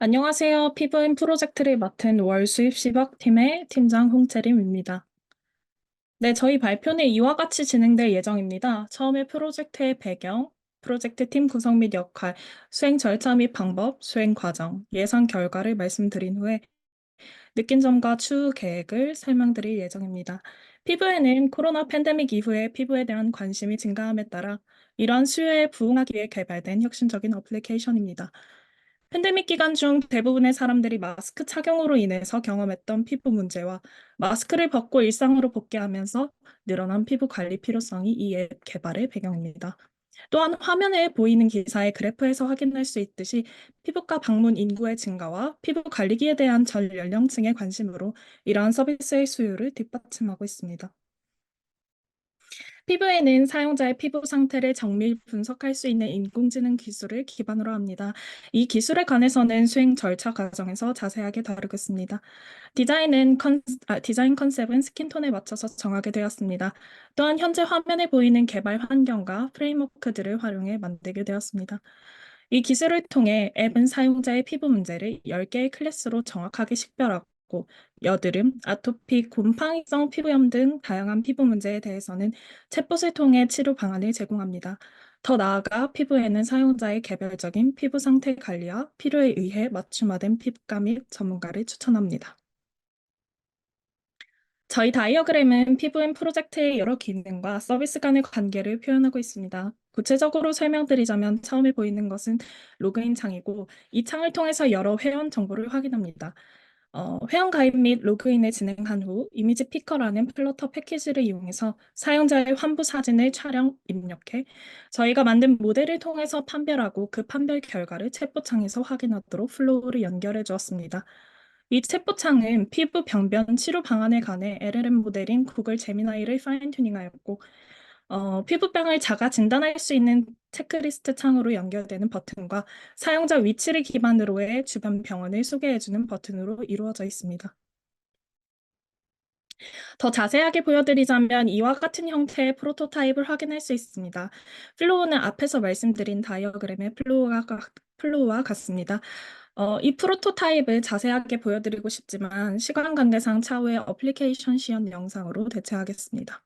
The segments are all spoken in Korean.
안녕하세요. 피부인 프로젝트를 맡은 월 수입 10억 팀의 팀장 홍채림입니다. 네, 저희 발표는 이와 같이 진행될 예정입니다. 처음에 프로젝트의 배경, 프로젝트 팀 구성 및 역할, 수행 절차 및 방법, 수행 과정, 예상 결과를 말씀드린 후에 느낀 점과 추후 계획을 설명드릴 예정입니다. 피부에는 코로나 팬데믹 이후에 피부에 대한 관심이 증가함에 따라 이러한 수요에 부응하기 위해 개발된 혁신적인 어플리케이션입니다. 팬데믹 기간 중 대부분의 사람들이 마스크 착용으로 인해서 경험했던 피부 문제와 마스크를 벗고 일상으로 복귀하면서 늘어난 피부 관리 필요성이 이 앱 개발의 배경입니다. 또한 화면에 보이는 기사의 그래프에서 확인할 수 있듯이 피부과 방문 인구의 증가와 피부 관리기에 대한 전 연령층의 관심으로 이러한 서비스의 수요를 뒷받침하고 있습니다. 피부에는 사용자의 피부 상태를 정밀 분석할 수 있는 인工지능 기술을 기반으로 합니다. 이 기술에 관해서는 수행 절차 과정에서 자세하게 다루겠습니다. 디자인 컨셉은 스킨톤에 맞춰서 정하게 되었습니다. 또한 현재 화면에 보이는 개발 환경과 프레임워크들을 활용해 만들게 되었습니다. 이 기술을 통해 앱은 사용자의 피부 문제를 10개의 클래스로 정확하게 식별하고 여드름, 아토피, 곰팡이성 피부염 등 다양한 피부 문제에 대해서는 챗봇을 통해 치료 방안을 제공합니다. 더 나아가 피부에는 사용자의 개별적인 피부 상태 관리와 필요에 의해 맞춤화된 피부과 및 전문가를 추천합니다. 저희 다이어그램은 피부인 프로젝트의 여러 기능과 서비스 간의 관계를 표현하고 있습니다. 구체적으로 설명드리자면 처음에 보이는 것은 로그인 창이고 이 창을 통해서 여러 회원 정보를 확인합니다. 회원 가입 및 로그인을 진행한 후 이미지 피커라는 플러터 패키지를 이용해서 사용자의 환부 사진을 촬영, 입력해 저희가 만든 모델을 통해서 판별하고 그 판별 결과를 챗봇 창에서 확인하도록 플로우를 연결해 주었습니다. 이 챗봇 창은 피부 병변 치료 방안에 관해 LLM 모델인 구글 제미나이를 파인 튜닝하였고 피부병을 자가 진단할 수 있는 체크리스트 창으로 연결되는 버튼과 사용자 위치를 기반으로 해 주변 병원을 소개해주는 버튼으로 이루어져 있습니다. 더 자세하게 보여드리자면 이와 같은 형태의 프로토타입을 확인할 수 있습니다. 플로우는 앞에서 말씀드린 다이어그램의 플로우와 같습니다. 이 프로토타입을 자세하게 보여드리고 싶지만 시간 관계상 차후에 어플리케이션 시연 영상으로 대체하겠습니다.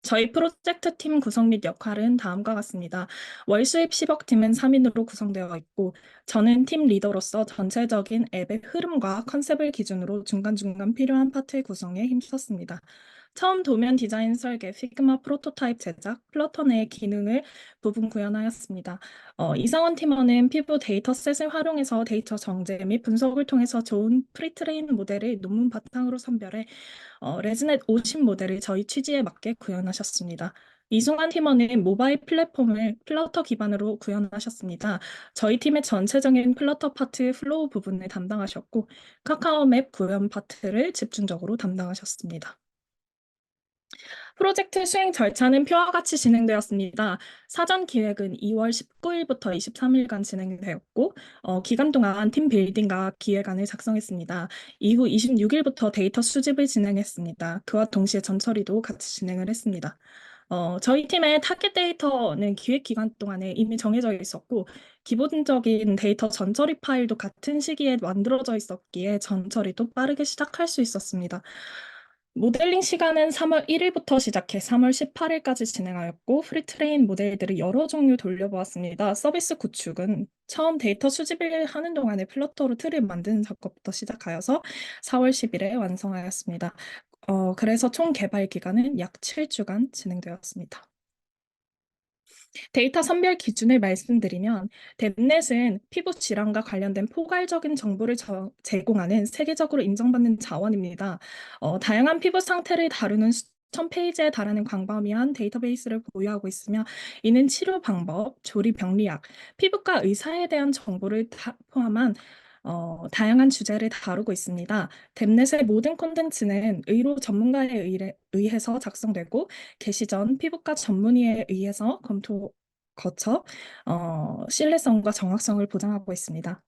저희 프로젝트 팀 구성 및 역할은 다음과 같습니다. 월 수입 10억 팀은 3인으로 구성되어 있고, 저는 팀 리더로서 전체적인 앱의 흐름과 컨셉을 기준으로 중간중간 필요한 파트의 구성에 힘썼습니다. 처음 도면 디자인 설계, 피그마 프로토타입 제작, 플러터 내의 기능을 부분 구현하였습니다. 이상원 팀원은 피부 데이터셋을 활용해서 데이터 정제 및 분석을 통해서 좋은 프리트레인 모델을 논문 바탕으로 선별해 레즈넷 50 모델을 저희 취지에 맞게 구현하셨습니다. 이승환 팀원은 모바일 플랫폼을 플러터 기반으로 구현하셨습니다. 저희 팀의 전체적인 플러터 파트 플로우 부분을 담당하셨고, 카카오 맵 구현 파트를 집중적으로 담당하셨습니다. 프로젝트 수행 절차는 표와 같이 진행되었습니다. 사전 기획은 2월 19일부터 23일간 진행되었고, 기간 동안 팀 빌딩과 기획안을 작성했습니다. 이후 26일부터 데이터 수집을 진행했습니다. 그와 동시에 전처리도 같이 진행을 했습니다. 저희 팀의 타겟 데이터는 기획 기간 동안에 이미 정해져 있었고, 기본적인 데이터 전처리 파일도 같은 시기에 만들어져 있었기에 전처리도 빠르게 시작할 수 있었습니다. 모델링 시간은 3월 1일부터 시작해 3월 18일까지 진행하였고, 프리트레인 모델들을 여러 종류 돌려보았습니다. 서비스 구축은 처음 데이터 수집을 하는 동안에 플러터로 틀을 만드는 작업부터 시작하여서 4월 10일에 완성하였습니다. 그래서 총 개발 기간은 약 7주간 진행되었습니다. 데이터 선별 기준을 말씀드리면 댐넷은 피부 질환과 관련된 포괄적인 정보를 제공하는 세계적으로 인정받는 자원입니다. 다양한 피부 상태를 다루는 수천 페이지에 달하는 광범위한 데이터베이스를 보유하고 있으며 이는 치료 방법, 조리 병리학, 피부과 의사에 대한 정보를 포함한 다양한 주제를 다루고 있습니다. 댐넷의 모든 콘텐츠는 의료 전문가에 의해서 작성되고 개시 전 피부과 전문의에 의해서 거쳐 신뢰성과 정확성을 보장하고 있습니다.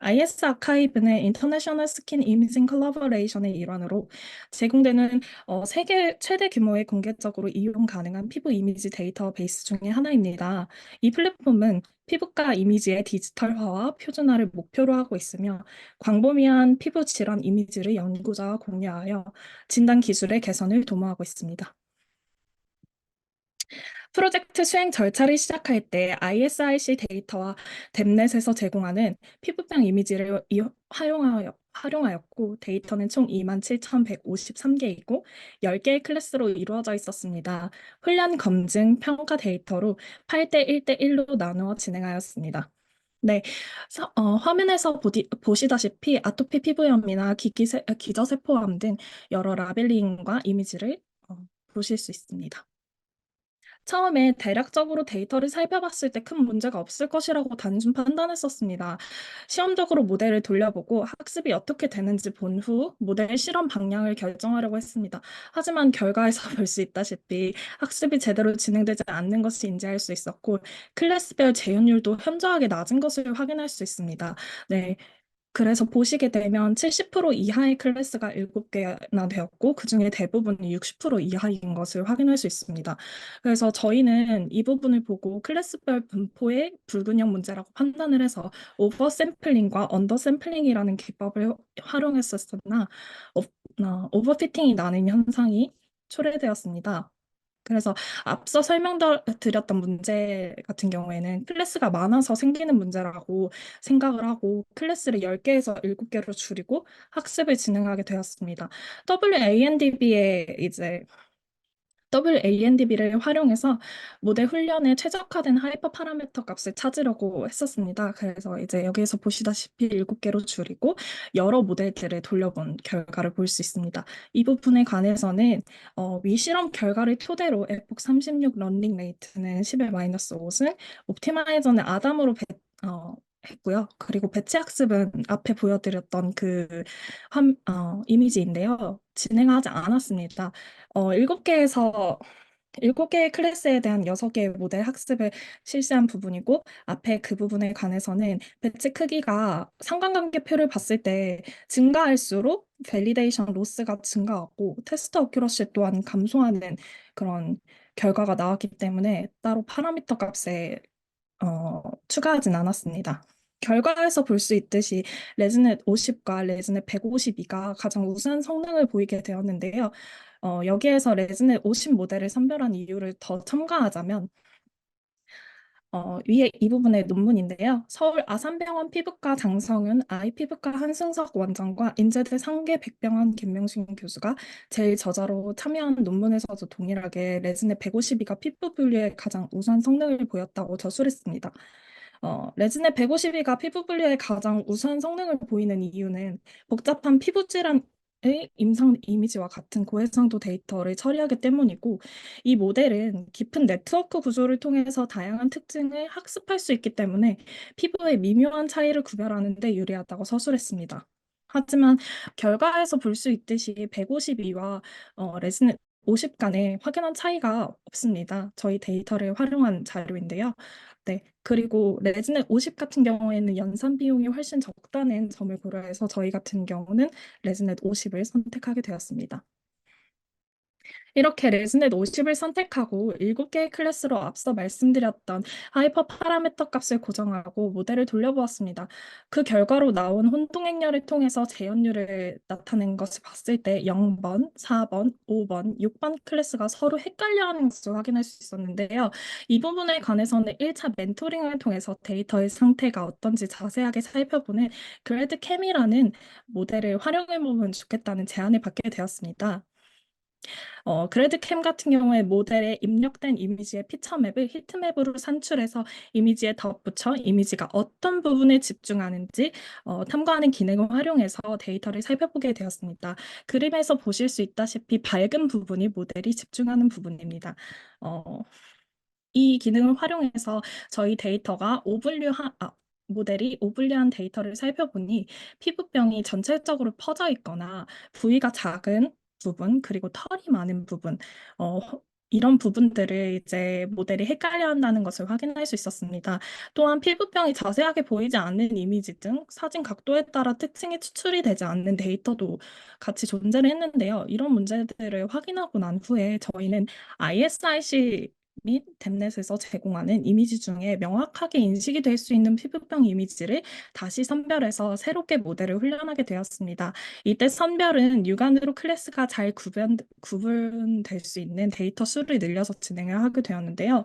IS 아카이브는 인터내셔널 스킨 이미징 컬래버레이션의 일환으로 제공되는 세계 최대 규모의 공개적으로 이용 가능한 피부 이미지 데이터베이스 중에 하나입니다. 이 플랫폼은 피부과 이미지의 디지털화와 표준화를 목표로 하고 있으며 광범위한 피부 질환 이미지를 연구자와 공유하여 진단 기술의 개선을 도모하고 있습니다. 프로젝트 수행 절차를 시작할 때 ISRC 데이터와 댐넷에서 제공하는 피부병 이미지를 활용하였고 데이터는 총 27,153개이고 10개의 클래스로 이루어져 있었습니다. 훈련 검증 평가 데이터로 8대 1대 1로 나누어 진행하였습니다. 네, 화면에서 보시다시피 아토피 피부염이나 기저세포암 등 여러 라벨링과 이미지를 보실 수 있습니다. 처음에 대략적으로 데이터를 살펴봤을 때 큰 문제가 없을 것이라고 단순 판단했었습니다. 시험적으로 모델을 돌려보고 학습이 어떻게 되는지 본 후 모델 실험 방향을 결정하려고 했습니다. 하지만 결과에서 볼 수 있다시피 학습이 제대로 진행되지 않는 것을 인지할 수 있었고 클래스별 재현율도 현저하게 낮은 것을 확인할 수 있습니다. 네, 그래서 보시게 되면 70% 이하의 클래스가 7개나 되었고 그중에 대부분이 60% 이하인 것을 확인할 수 있습니다. 그래서 저희는 이 부분을 보고 클래스별 분포의 불균형 문제라고 판단을 해서 오버 샘플링과 언더 샘플링이라는 기법을 활용했었으나 오버피팅이 나는 현상이 초래되었습니다. 그래서 앞서 설명드렸던 문제 같은 경우에는 클래스가 많아서 생기는 문제라고 생각을 하고 클래스를 10개에서 7개로 줄이고 학습을 진행하게 되었습니다. WANDB의 이제 WANDB를 활용해서 모델 훈련에 최적화된 하이퍼 파라미터 값을 찾으려고 했었습니다. 그래서 이제 여기에서 보시다시피 7개로 줄이고 여러 모델들을 돌려본 결과를 볼 수 있습니다. 이 부분에 관해서는 미실험 결과를 토대로 에폭 36 러닝 레이트는 10의 마이너스 5승, 옵티마이저는 아담으로 했고요. 그리고 배치 학습은 앞에 보여드렸던 이미지인데요. 진행하지 않았습니다. 7개에서 7개의 클래스에 대한 6개의 모델 학습을 실시한 부분이고 앞에 그 부분에 관해서는 배치 크기가 상관관계표를 봤을 때 증가할수록 밸리데이션 로스가 증가하고 테스트 어큐러시 또한 감소하는 그런 결과가 나왔기 때문에 따로 파라미터 값에 추가하진 않았습니다. 결과에서 볼 수 있듯이 레즈넷 50과 레즈넷 152가 가장 우수한 성능을 보이게 되었는데요. 여기에서 레즈넷 50 모델을 선별한 이유를 더 첨가하자면 위에 이 부분의 논문인데요. 서울 아산병원 피부과 장성은 아이피부과 한승석 원장과 인제대 상계 백병원 김명신 교수가 제일 저자로 참여한 논문에서도 동일하게 레즈넷 152가 피부 분류에 가장 우수한 성능을 보였다고 저술했습니다. 레즈넷 152가 피부 분류에 가장 우수한 성능을 보이는 이유는 복잡한 피부 질환의 임상 이미지와 같은 고해상도 데이터를 처리하기 때문이고 이 모델은 깊은 네트워크 구조를 통해서 다양한 특징을 학습할 수 있기 때문에 피부의 미묘한 차이를 구별하는 데 유리하다고 서술했습니다. 하지만 결과에서 볼 수 있듯이 152와 레즈넷 50 간에 확연한 차이가 없습니다. 저희 데이터를 활용한 자료인데요. 네, 그리고 레즈넷 50 같은 경우에는 연산 비용이 훨씬 적다는 점을 고려해서 저희 같은 경우는 레즈넷 50을 선택하게 되었습니다. 이렇게 레즈넷 50을 선택하고 7개의 클래스로 앞서 말씀드렸던 하이퍼 파라미터 값을 고정하고 모델을 돌려보았습니다. 그 결과로 나온 혼동행렬을 통해서 재현율을 나타낸 것을 봤을 때 0번, 4번, 5번, 6번 클래스가 서로 헷갈려하는 것을 확인할 수 있었는데요. 이 부분에 관해서는 1차 멘토링을 통해서 데이터의 상태가 어떤지 자세하게 살펴보는 그래드캠이라는 모델을 활용해보면 좋겠다는 제안을 받게 되었습니다. 그래드캠 같은 경우에 모델에 입력된 이미지의 피처맵을 히트맵으로 산출해서 이미지에 덧붙여 이미지가 어떤 부분에 집중하는지 탐구하는 기능을 활용해서 데이터를 살펴보게 되었습니다. 그림에서 보실 수 있다시피 밝은 부분이 모델이 집중하는 부분입니다. 어, 이 기능을 활용해서 저희 모델이 오분류한 데이터를 살펴보니 피부병이 전체적으로 퍼져 있거나 부위가 작은 부분, 그리고 털이 많은 부분, 이런 부분들을 이제 모델이 헷갈려 한다는 것을 확인할 수 있었습니다. 또한 피부병이 자세하게 보이지 않는 이미지 등 사진 각도에 따라 특징이 추출이 되지 않는 데이터도 같이 존재를 했는데요. 이런 문제들을 확인하고 난 후에 저희는 ISIC 및 댐넷에서 제공하는 이미지 중에 명확하게 인식이 될 수 있는 피부병 이미지를 다시 선별해서 새롭게 모델을 훈련하게 되었습니다. 이때 선별은 육안으로 클래스가 잘 구분될 수 있는 데이터 수를 늘려서 진행을 하게 되었는데요.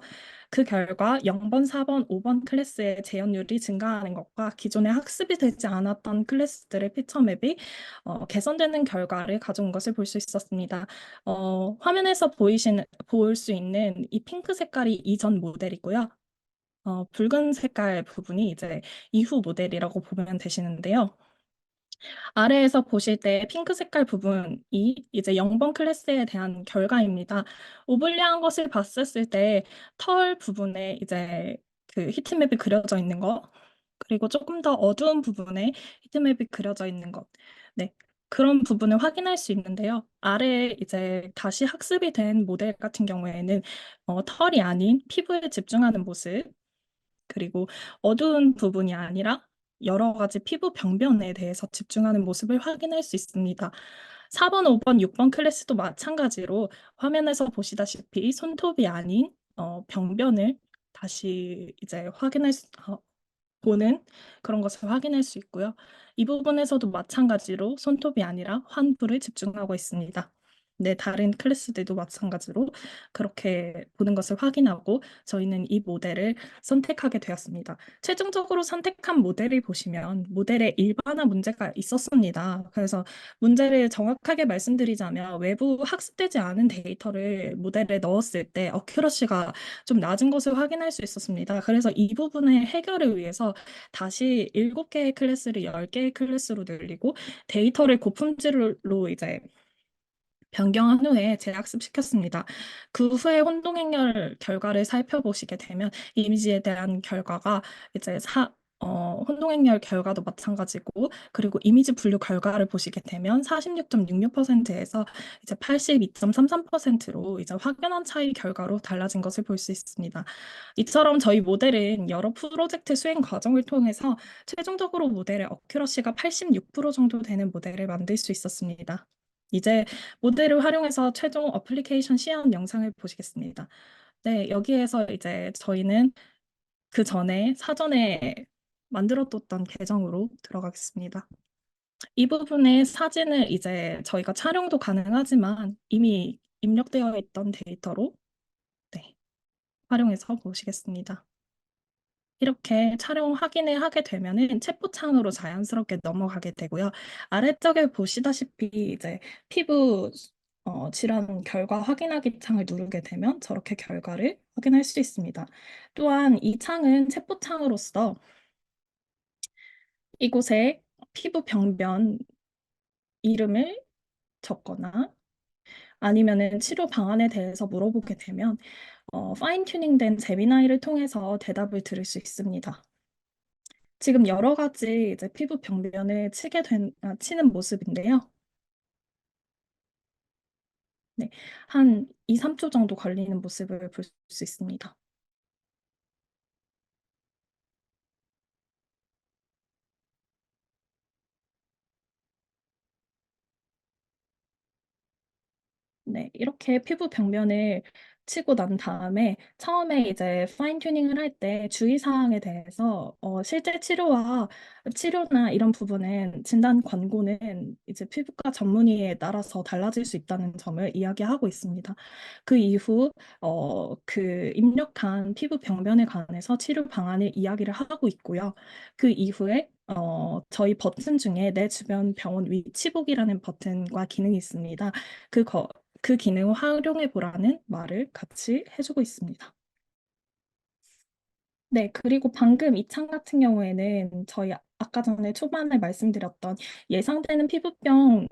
그 결과 0번, 4번, 5번 클래스의 재현율이 증가하는 것과 기존에 학습이 되지 않았던 클래스들의 피처 맵이 개선되는 결과를 가져온 것을 볼 수 있었습니다. 화면에서 볼 수 있는 이 핑크 색깔이 이전 모델이고요. 붉은 색깔 부분이 이제 이후 모델이라고 보면 되시는데요. 아래에서 보실 때 핑크 색깔 부분이 이제 0번 클래스에 대한 결과입니다. 오블리한 것을 봤었을 때 털 부분에 이제 그 히트맵이 그려져 있는 거, 그리고 조금 더 어두운 부분에 히트맵이 그려져 있는 것. 네. 그런 부분을 확인할 수 있는데요. 아래 이제 다시 학습이 된 모델 같은 경우에는 털이 아닌 피부에 집중하는 모습, 그리고 어두운 부분이 아니라 여러 가지 피부 병변에 대해서 집중하는 모습을 확인할 수 있습니다. 4번, 5번, 6번 클래스도 마찬가지로 화면에서 보시다시피 손톱이 아닌 병변을 다시 이제 보는 그런 것을 확인할 수 있고요. 이 부분에서도 마찬가지로 손톱이 아니라 환부를 집중하고 있습니다. 네, 다른 클래스들도 마찬가지로 그렇게 보는 것을 확인하고 저희는 이 모델을 선택하게 되었습니다. 최종적으로 선택한 모델을 보시면 모델에 일반화 문제가 있었습니다. 그래서 문제를 정확하게 말씀드리자면 외부 학습되지 않은 데이터를 모델에 넣었을 때 어큐러시가 좀 낮은 것을 확인할 수 있었습니다. 그래서 이 부분의 해결을 위해서 다시 7개의 클래스를 10개의 클래스로 늘리고 데이터를 고품질로 이제 변경한 후에 재학습시켰습니다. 그 후에 혼동행렬 결과를 살펴보시게 되면 이미지에 대한 결과가 이제 혼동행렬 결과도 마찬가지고 그리고 이미지 분류 결과를 보시게 되면 46.66%에서 이제 82.33%로 이제 확연한 차이 결과로 달라진 것을 볼 수 있습니다. 이처럼 저희 모델은 여러 프로젝트 수행 과정을 통해서 최종적으로 모델의 어큐러시가 86% 정도 되는 모델을 만들 수 있었습니다. 이제 모델을 활용해서 최종 어플리케이션 시연 영상을 보시겠습니다. 네, 여기에서 이제 저희는 그 전에 사전에 만들어뒀던 계정으로 들어가겠습니다. 이 부분의 사진을 이제 저희가 촬영도 가능하지만 이미 입력되어 있던 데이터로 네, 활용해서 보시겠습니다. 이렇게 촬영 확인을 하게 되면은 챗보창으로 자연스럽게 넘어가게 되고요. 아래쪽에 보시다시피 이제 피부 질환 결과 확인하기 창을 누르게 되면 저렇게 결과를 확인할 수 있습니다. 또한 이 창은 챗보창으로서 이곳에 피부 병변 이름을 적거나 아니면은 치료 방안에 대해서 물어보게 되면 파인 튜닝된 제미나이를 통해서 대답을 들을 수 있습니다. 지금 여러 가지 이제 피부 병변을 치는 모습인데요. 네, 한 2, 3초 정도 걸리는 모습을 볼 수 있습니다. 네, 이렇게 피부 벽면을 치고 난 다음에 처음에 이제 파인 튜닝을 할 때 주의사항에 대해서 실제 치료나 이런 부분은 진단 권고는 이제 피부과 전문의에 따라서 달라질 수 있다는 점을 이야기하고 있습니다. 그 이후 그 입력한 피부 병변에 관해서 치료 방안을 이야기를 하고 있고요. 그 이후에 저희 버튼 중에 내 주변 병원 위치 보기라는 버튼과 기능이 있습니다. 그 그 기능을 활용해 보라는 말을 같이 해주고 있습니다. 네, 그리고 방금 이 창 같은 경우에는 저희 아까 전에 초반에 말씀드렸던 예상되는 피부병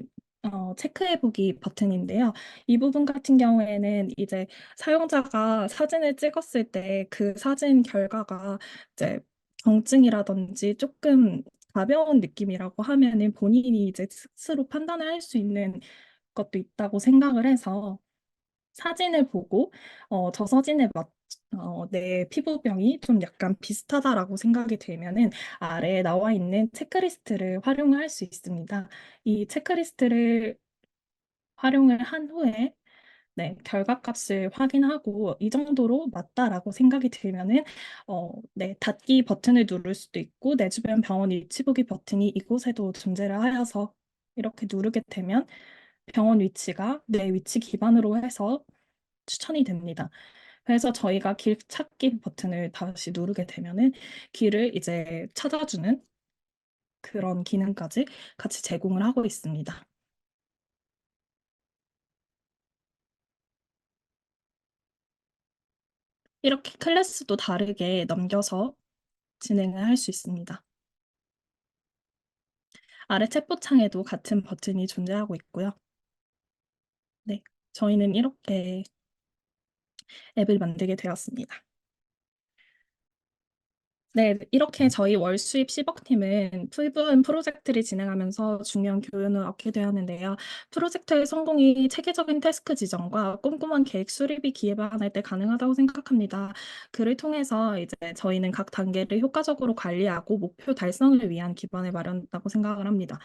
체크해보기 버튼인데요. 이 부분 같은 경우에는 이제 사용자가 사진을 찍었을 때 그 사진 결과가 이제 경증이라든지 조금 가벼운 느낌이라고 하면은 본인이 이제 스스로 판단을 할 수 있는 것도 있다고 생각을 해서 사진을 보고 저 사진에 내 피부병이 좀 약간 비슷하다라고 생각이 들면은 아래에 나와 있는 체크리스트를 활용할 수 있습니다. 이 체크리스트를 활용을 한 후에 네, 결과값을 확인하고 이 정도로 맞다라고 생각이 들면은 네, 닫기 버튼을 누를 수도 있고 내 주변 병원 위치 보기 버튼이 이곳에도 존재를 하여서 이렇게 누르게 되면 병원 위치가 내 위치 기반으로 해서 추천이 됩니다. 그래서 저희가 길 찾기 버튼을 다시 누르게 되면은 길을 이제 찾아주는 그런 기능까지 같이 제공을 하고 있습니다. 이렇게 클래스도 다르게 넘겨서 진행을 할 수 있습니다. 아래 챗봇창에도 같은 버튼이 존재하고 있고요. 네, 저희는 이렇게 앱을 만들게 되었습니다. 네, 이렇게 저희 월 수입 10억 팀은 부분 프로젝트를 진행하면서 중요한 교훈을 얻게 되었는데요. 프로젝트의 성공이 체계적인 태스크 지정과 꼼꼼한 계획 수립이 기반할 때 가능하다고 생각합니다. 그를 통해서 이제 저희는 각 단계를 효과적으로 관리하고 목표 달성을 위한 기반을 마련했다고 생각을 합니다.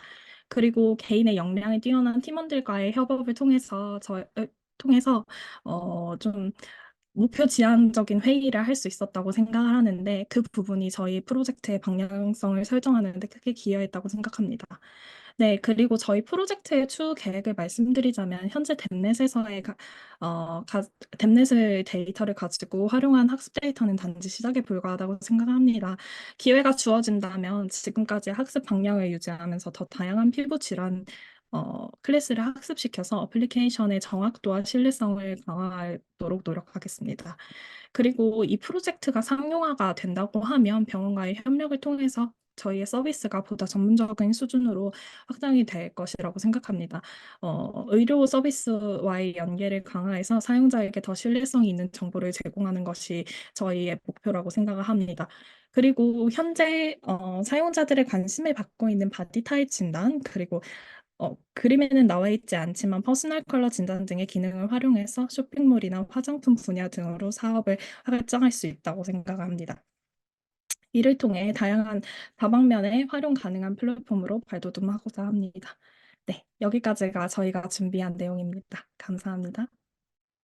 그리고 개인의 역량이 뛰어난 팀원들과의 협업을 통해서 좀 목표 지향적인 회의를 할 수 있었다고 생각을 하는데 그 부분이 저희 프로젝트의 방향성을 설정하는 데 크게 기여했다고 생각합니다. 네, 그리고 저희 프로젝트의 추후 계획을 말씀드리자면 현재 댐넷의 데이터를 가지고 활용한 학습 데이터는 단지 시작에 불과하다고 생각합니다. 기회가 주어진다면 지금까지 학습 방향을 유지하면서 더 다양한 피부 질환 클래스를 학습시켜서 어플리케이션의 정확도와 신뢰성을 강화하도록 노력하겠습니다. 그리고 이 프로젝트가 상용화가 된다고 하면 병원과의 협력을 통해서 저희의 서비스가 보다 전문적인 수준으로 확장이 될 것이라고 생각합니다. 의료 서비스와의 연계를 강화해서 사용자에게 더 신뢰성 있는 정보를 제공하는 것이 저희의 목표라고 생각을 합니다. 그리고 현재 사용자들의 관심을 받고 있는 바디 타입 진단, 그리고 그림에는 나와 있지 않지만 퍼스널 컬러 진단 등의 기능을 활용해서 쇼핑몰이나 화장품 분야 등으로 사업을 확장할 수 있다고 생각합니다. 이를 통해 다양한 다방면에 활용 가능한 플랫폼으로 발돋움하고자 합니다. 네, 여기까지가 저희가 준비한 내용입니다. 감사합니다.